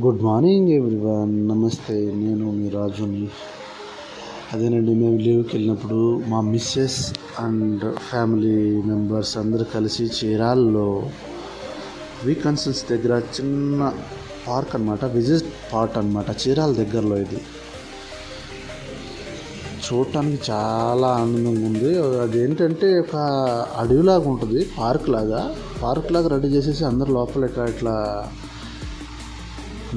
Good morning everyone, నమస్తే. నేను మీ రాజుని. అదేనండి, మేము లీవ్కి వెళ్ళినప్పుడు మా మిస్సెస్ అండ్ ఫ్యామిలీ మెంబర్స్ అందరూ కలిసి చీరాల్లో వీకన్సిల్స్ దగ్గర చిన్న పార్క్ అనమాట, విజిట్ పార్ట్ అనమాట, చీరాల దగ్గరలో. ఇది చూడటానికి చాలా ఆనందంగా ఉంది. అదేంటంటే ఒక అడవిలాగా ఉంటుంది, పార్క్ లాగా రెడీ చేసేసి అందరు లోపల ఇట్లా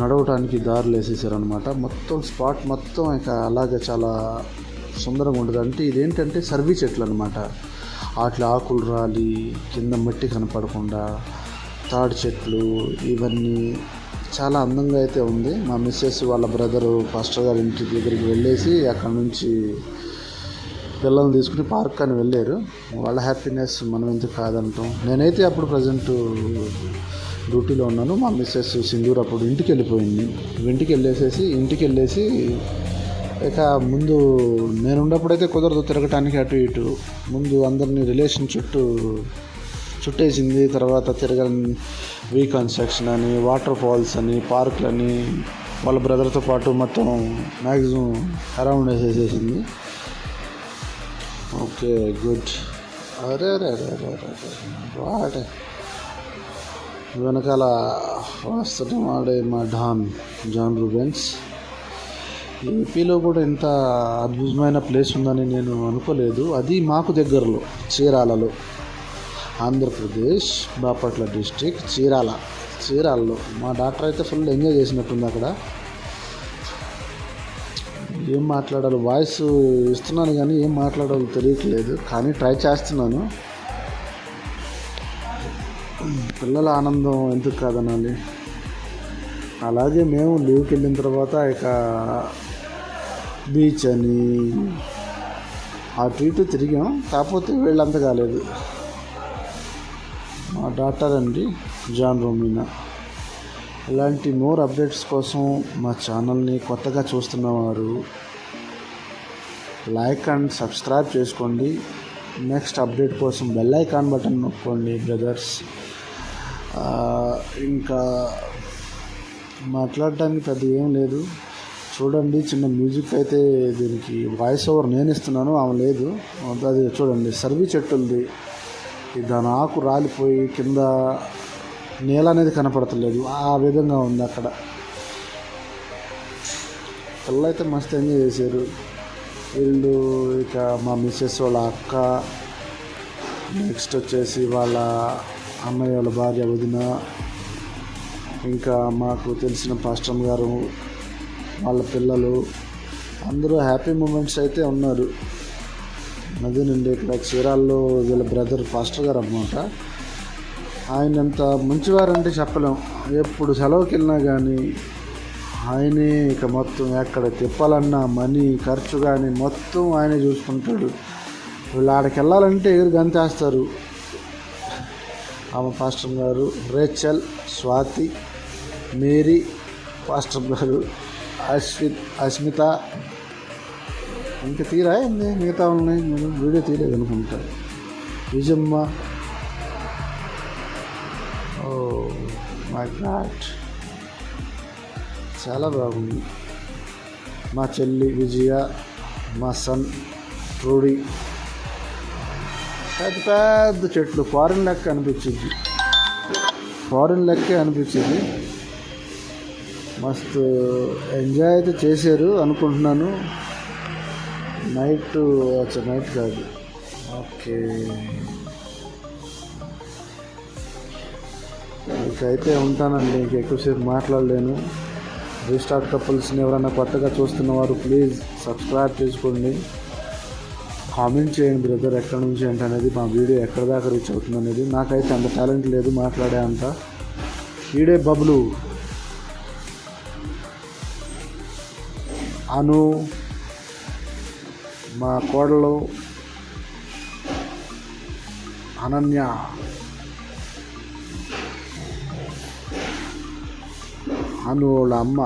నడవటానికి దారులు వేసేసారనమాట. మొత్తం స్పాట్ మొత్తం ఇక అలాగే చాలా సుందరంగా ఉంటుంది. అంటే ఇదేంటంటే సర్వీ చెట్లు అనమాట. వాటిలో ఆకులు రాలి కింద మట్టి కనపడకుండా తాడి చెట్లు ఇవన్నీ చాలా అందంగా అయితే ఉంది. మా మిస్సెస్ వాళ్ళ బ్రదరు పాస్టర్ గారి ఇంటి దగ్గరికి వెళ్ళేసి అక్కడ నుంచి పిల్లల్ని తీసుకుని పార్క్ అని వెళ్ళారు. వాళ్ళ హ్యాపీనెస్ మనం ఎందుకు కాదంటాం. నేనైతే అప్పుడు ప్రజెంట్ డ్యూటీలో ఉన్నాను. మా మిస్సెస్ సింధూర్ అప్పుడు ఇంటికి వెళ్ళేసి ఇక ముందు నేను ఉన్నప్పుడైతే కుదరదు తిరగటానికి అటు ఇటు. ముందు అందరినీ రిలేషన్ చుట్టేసింది. తర్వాత రీకన్స్ట్రక్షన్ అని, వాటర్ ఫాల్స్ అని, పార్కులని వాళ్ళ బ్రదర్తో పాటు మొత్తం మ్యాక్సిమం అరౌండ్ వేసేసేసింది. Okay, good. అరే వాడే వెనకాల వస్తటం ఆడే మా జాన్ రూబెన్స్. ఏపీలో కూడా ఇంత అద్భుతమైన ప్లేస్ ఉందని నేను అనుకోలేదు. అది మాకు దగ్గరలో చీరాలలో, ఆంధ్రప్రదేశ్ బాపట్ల డిస్టిక్ చీరాలలో. మా డాక్టర్ అయితే ఫుల్ ఎంజాయ్ చేసినట్టుంది అక్కడ. ఏం మాట్లాడాలో వాయిస్ ఇస్తున్నాను కానీ ఏం మాట్లాడాలో తెలియట్లేదు, కానీ ట్రై చేస్తున్నాను. పిల్లల ఆనందం ఎందుకు కాదనాలి. అలాగే మేము లీవ్కి వెళ్ళిన తర్వాత ఇక బీచ్ అని అటు ఇటు తిరిగాం. కాకపోతే వీళ్ళంతా కాలేదు. మా డాక్టర్ అండి జాన్ రోమినా. ఇలాంటి మోర్ అప్డేట్స్ కోసం మా ఛానల్ని కొత్తగా చూస్తున్నవారు లైక్ అండ్ సబ్స్క్రైబ్ చేసుకోండి. నెక్స్ట్ అప్డేట్ కోసం బెల్ ఐకాన్ బటన్ నొక్కండి బ్రదర్స్. ఇంకా మాట్లాడడానికి పెద్ద ఏం లేదు. చూడండి, చిన్న మ్యూజిక్ అయితే దీనికి వాయిస్ ఓవర్ నేను ఇస్తున్నాను, ఆమె లేదు. అది చూడండి, సర్వీ చెట్టు దాని ఆకు రాలిపోయి కింద నేల అనేది కనపడతలేదు, ఆ విధంగా ఉంది అక్కడ. పిల్లలు అయితే మస్తు ఎంజాయ్ చేశారు. వీళ్ళు ఇక మా మిస్సెస్ వాళ్ళ అక్క, నెక్స్ట్ వచ్చేసి వాళ్ళ అన్నయ్య వాళ్ళ భార్య వదిన, ఇంకా మాకు తెలిసిన పాస్టర్ గారు వాళ్ళ పిల్లలు అందరూ హ్యాపీ మూమెంట్స్ అయితే ఉన్నారు. అదేనండి, ఇక్కడ చీరాల్లో వీళ్ళ బ్రదర్ పాస్టర్ గారు అన్నమాట. ఆయన ఎంత మంచివారంటే చెప్పలేం. ఎప్పుడు సెలవుకి వెళ్ళినా కానీ ఆయనే ఇక మొత్తం ఎక్కడ తిప్పాలన్నా మనీ ఖర్చు కానీ మొత్తం ఆయనే చూసుకుంటాడు. వీళ్ళు ఆడికి వెళ్ళాలంటే ఎగురు గంతేస్తారు. ఆమె పాస్టర్ గారు, రేచల్, స్వాతి, మేరీ పాస్టర్ గారు, అస్మిత, ఇంకా తీరాయింది మిగతా ఉన్నాయి. నేను వీడియో తీయలేదు అనుకుంటా. విజమ్మ, ఓ మై గాడ్, చాలా బాగుంది. మా చెల్లి విజయ, మా సన్ ట్రూడీ. పెద్ద పెద్ద చెట్లు, ఫారిన్ లెక్కే అనిపించింది. మస్తు ఎంజాయ్ అయితే చేశారు అనుకుంటున్నాను. నైట్ కాదు, ఓకే. ఇంకైతే ఉంటానండి, ఇంకెక్కువసేపు మాట్లాడలేను. రీస్టార్ట్ కపుల్స్ని ఎవరైనా కొత్తగా చూస్తున్నవారు ప్లీజ్ సబ్స్క్రైబ్ చేసుకోండి. కామెంట్ చేయండి బ్రదర్, ఎక్కడి నుంచి ఏంటనేది, మా వీడియో ఎక్కడ దాకా రీచ్ అవుతుంది అనేది. నాకైతే అంత టాలెంట్ లేదు మాట్లాడే అంత. ఈడే బబ్లు, అను, మా కోడలు అనన్య, అను వాళ్ళ అమ్మ.